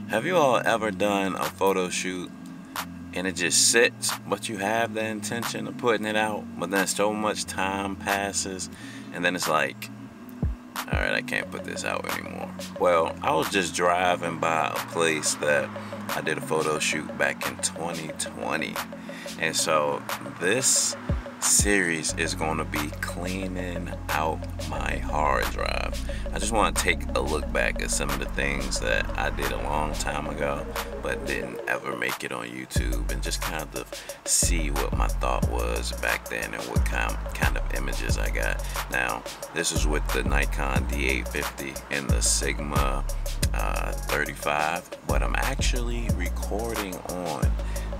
Have you all ever done a photo shoot and it just sits, but you have the intention of putting it out, but then so much time passes and then it's like, alright, I can't put this out anymore. Well, I was just driving by a place that I did a photo shoot back in 2020. And so this series is going to be cleaning out my hard drive. I just want to take a look back at some of the things that I did a long time ago but didn't ever make it on YouTube, and just kind of see what my thought was back then and what kind of images I got. Now, this is with the Nikon D850 and the Sigma 35, but I'm actually recording on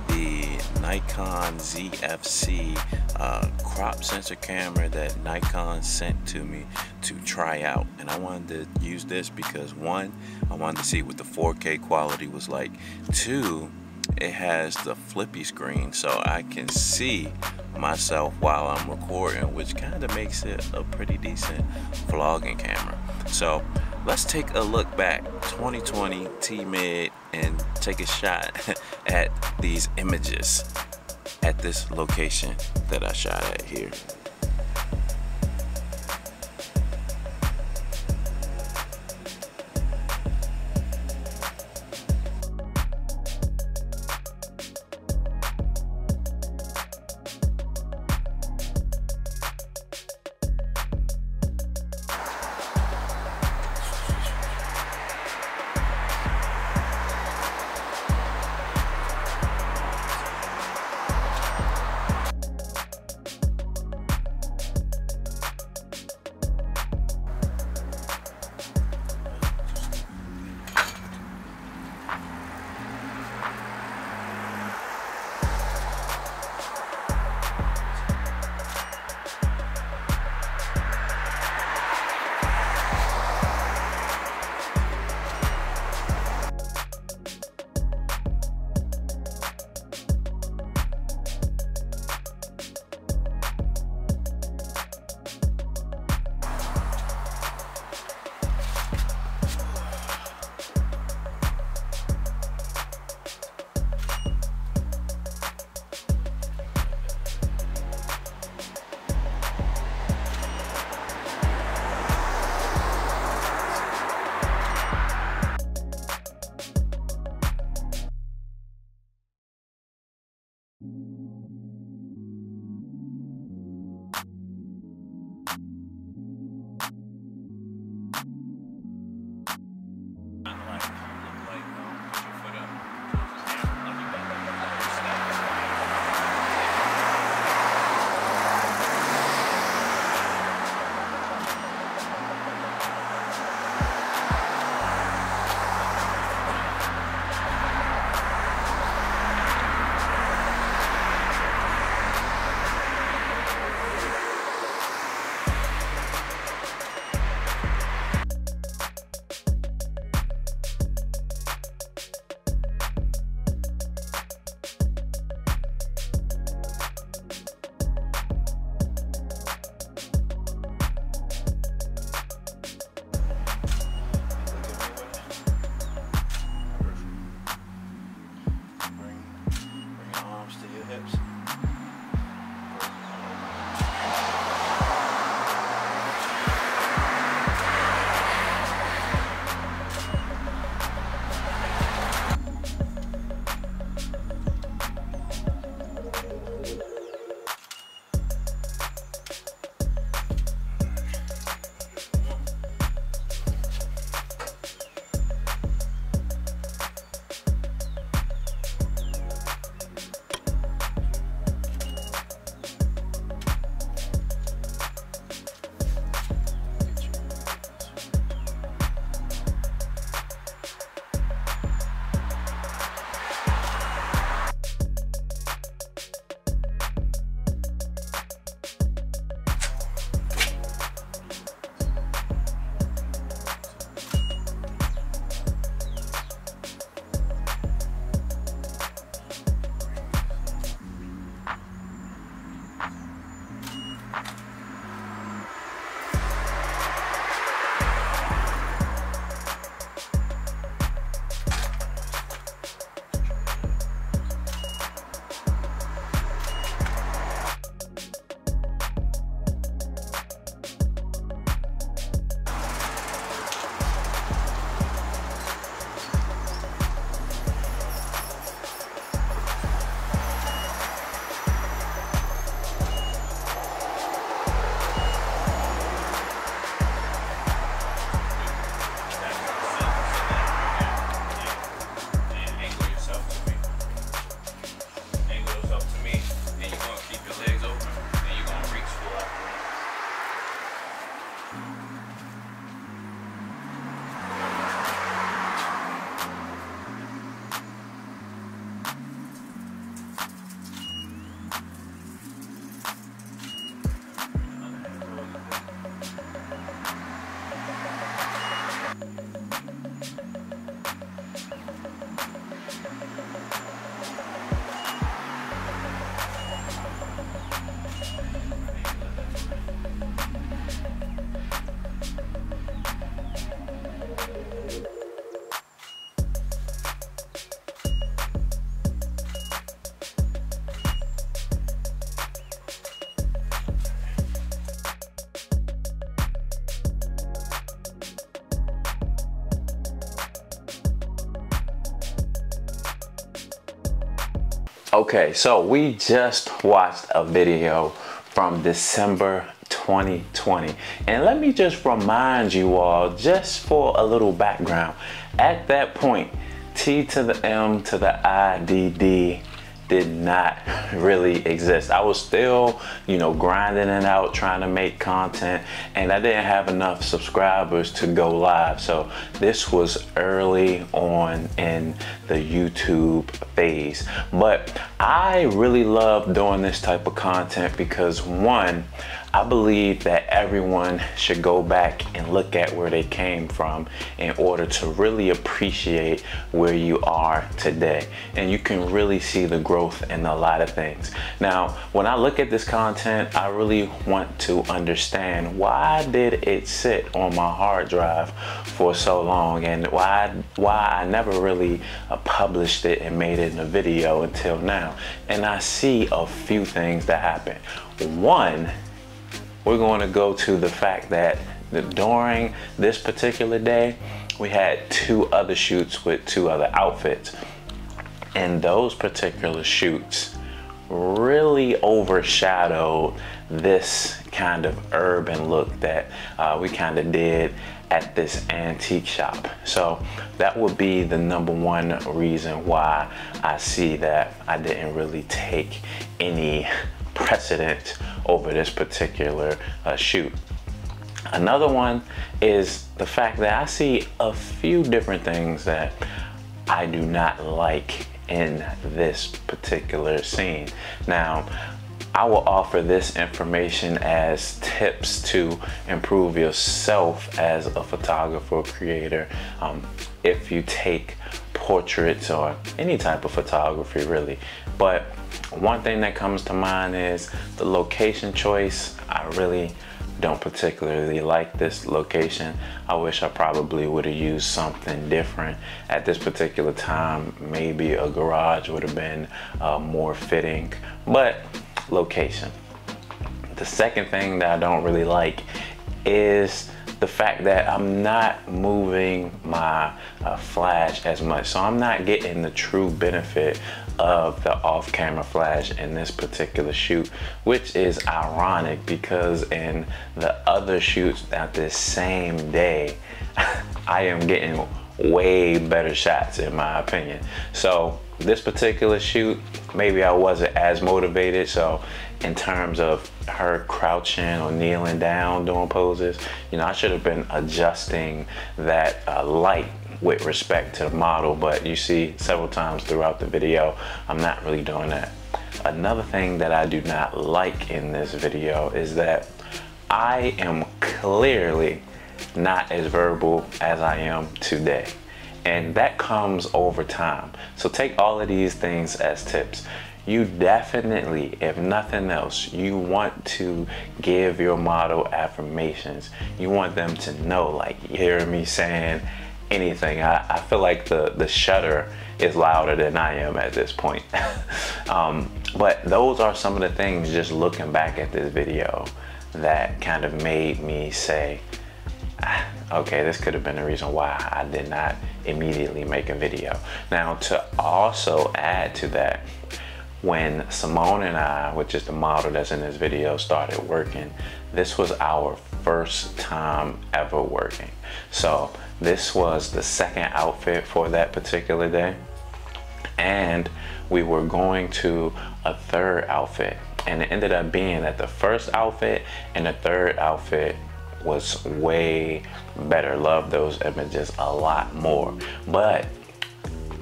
the Nikon ZFC crop sensor camera that Nikon sent to me to try out. And I wanted to use this because, one, I wanted to see what the 4K quality was like. Two, it has the flippy screen so I can see myself while I'm recording, which kind of makes it a pretty decent vlogging camera. So let's take a look back, 2020 T-Mid, and take a shot at these images at this location that I shot at here. Okay, so we just watched a video from December 2020, and let me just remind you all, just for a little background, at that point, T to the M to the IDD did not really exist. I was still, you know, grinding it out, trying to make content, and I didn't have enough subscribers to go live. So this was early on in the YouTube phase. But I really love doing this type of content because, one, I believe that everyone should go back and look at where they came from in order to really appreciate where you are today. And you can really see the growth in a lot of things. Now, when I look at this content, I really want to understand, why did it sit on my hard drive for so long, and why I never really published it and made it in a video until now. And I see a few things that happen. One, we're going to go to the fact that during this particular day, we had 2 other shoots with 2 other outfits. And those particular shoots really overshadowed this kind of urban look that we kind of did at this antique shop. So that would be the #1 reason why I see that I didn't really take any precedent over this particular shoot. Another one is the fact that I see a few different things that I do not like in this particular scene. Now, I will offer this information as tips to improve yourself as a photographer or creator. If you take portraits or any type of photography, really. But one thing that comes to mind is the location choice. I really don't particularly like this location. I wish I probably would have used something different at this particular time. Maybe a garage would have been more fitting, but location. The second thing that I don't really like is the fact that I'm not moving my flash as much. So I'm not getting the true benefit of the off-camera flash in this particular shoot, which is ironic because in the other shoots at this same day, I am getting way better shots in my opinion. So this particular shoot, maybe I wasn't as motivated. So in terms of her crouching or kneeling down doing poses, you know, I should have been adjusting that light with respect to the model, but you see several times throughout the video, I'm not really doing that. Another thing that I do not like in this video is that I am clearly not as verbal as I am today. And that comes over time. So take all of these things as tips. You definitely, if nothing else, you want to give your model affirmations. You want them to know, like, you hear me saying anything. I feel like the shutter is louder than I am at this point. But those are some of the things, just looking back at this video, that kind of made me say, okay, this could have been the reason why I did not immediately make a video. Now, to also add to that, when Simone and I, which is the model that's in this video, started working, this was our first time ever working. So this was the second outfit for that particular day. And we were going to a third outfit. And it ended up being that the first outfit and the third outfit was way better. Love those images a lot more. But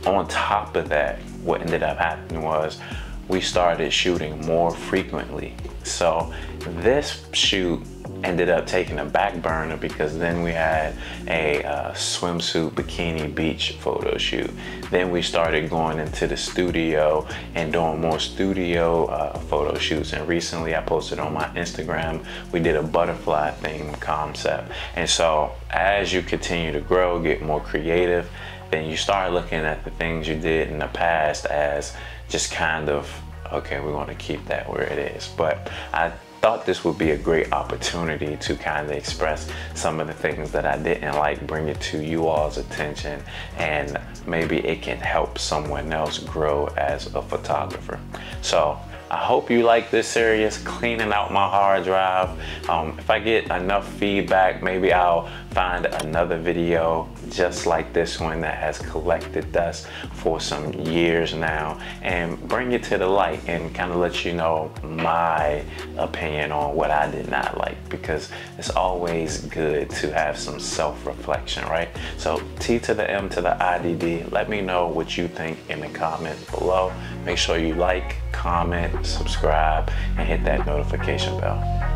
on top of that, what ended up happening was we started shooting more frequently. So this shoot ended up taking a back burner because then we had a swimsuit bikini beach photo shoot. Then we started going into the studio and doing more studio photo shoots. And recently I posted on my Instagram, we did a butterfly theme concept. And so as you continue to grow, get more creative, then you start looking at the things you did in the past as just kind of, okay, we're going to keep that where it is. But I thought this would be a great opportunity to kind of express some of the things that I didn't like, bring it to you all's attention, and maybe it can help someone else grow as a photographer. So I hope you like this series, cleaning out my hard drive. If I get enough feedback, maybe I'll find another video just like this one that has collected dust for some years now and bring it to the light and kind of let you know my opinion on what I did not like, because it's always good to have some self-reflection, right? So T to the M to the IDD, let me know what you think in the comments below. Make sure you like, comment, subscribe, and hit that notification bell.